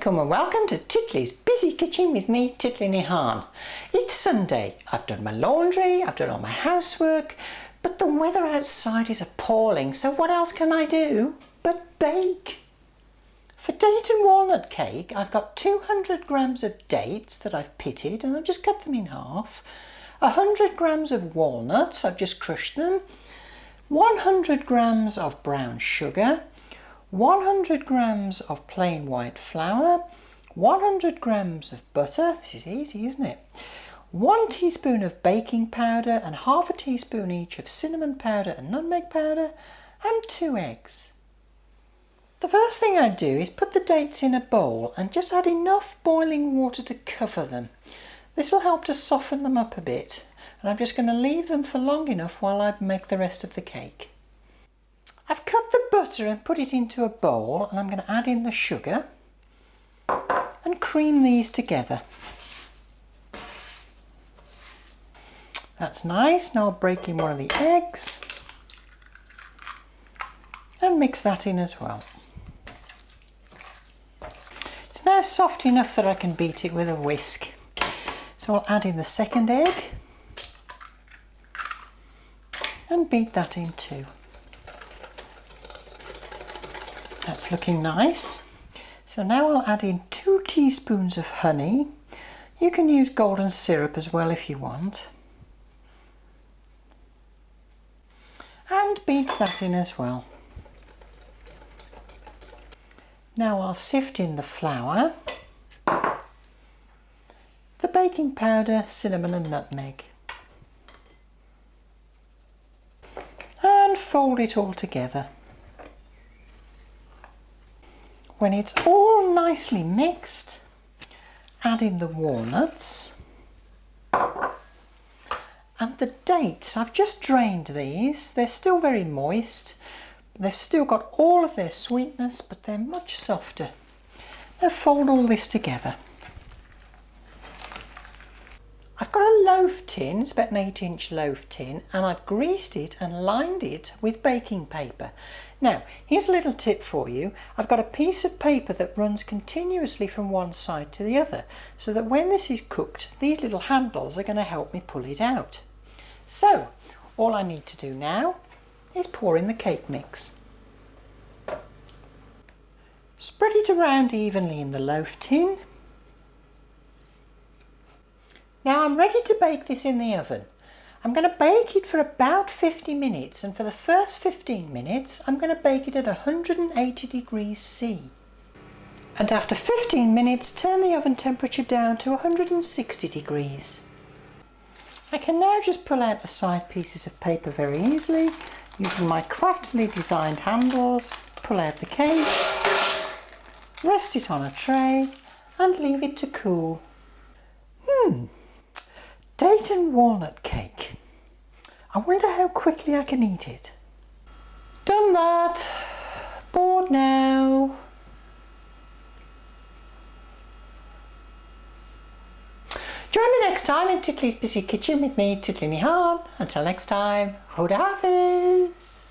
alaikum and welcome to Titli's Busy Kitchen with me, Titli. It's Sunday. I've done my laundry, I've done all my housework, but the weather outside is appalling, so what else can I do but bake? For date and walnut cake, I've got 200 grams of dates that I've pitted and I've just cut them in half. 100 grams of walnuts, I've just crushed them. 100 grams of brown sugar. 100 grams of plain white flour, 100 grams of butter, this is easy isn't it, 1 teaspoon of baking powder and half a teaspoon each of cinnamon powder and nutmeg powder, and 2 eggs. The first thing I do is put the dates in a bowl and just add enough boiling water to cover them. This will help to soften them up a bit, and I'm just going to leave them for long enough while I make the rest of the cake. I've cut the butter and put it into a bowl, and I'm going to add in the sugar and cream these together. That's nice. Now I'll break in one of the eggs and mix that in as well. It's now soft enough that I can beat it with a whisk. So I'll add in the second egg and beat that in too. That's looking nice. So now I'll add in 2 teaspoons of honey. You can use golden syrup as well if you want. And beat that in as well. Now I'll sift in the flour, the baking powder, cinnamon and nutmeg. And fold it all together. When it's all nicely mixed, add in the walnuts and the dates. I've just drained these. They're still very moist. They've still got all of their sweetness, but they're much softer. Now fold all this together. I've got a loaf tin, it's about an 8-inch loaf tin, and I've greased it and lined it with baking paper. Now, here's a little tip for you. I've got a piece of paper that runs continuously from one side to the other, so that when this is cooked, these little handles are going to help me pull it out. So, all I need to do now is pour in the cake mix. Spread it around evenly in the loaf tin. Now I'm ready to bake this in the oven. I'm going to bake it for about 50 minutes, and for the first 15 minutes I'm going to bake it at 180 degrees C. And after 15 minutes turn the oven temperature down to 160 degrees. I can now just pull out the side pieces of paper very easily using my craftily designed handles, pull out the cake, rest it on a tray and leave it to cool. Date and walnut cake. I wonder how quickly I can eat it. Done that. Bored now. Join me next time in Titli's Busy Kitchen with me, Titli. Until next time, Khuda Hafiz.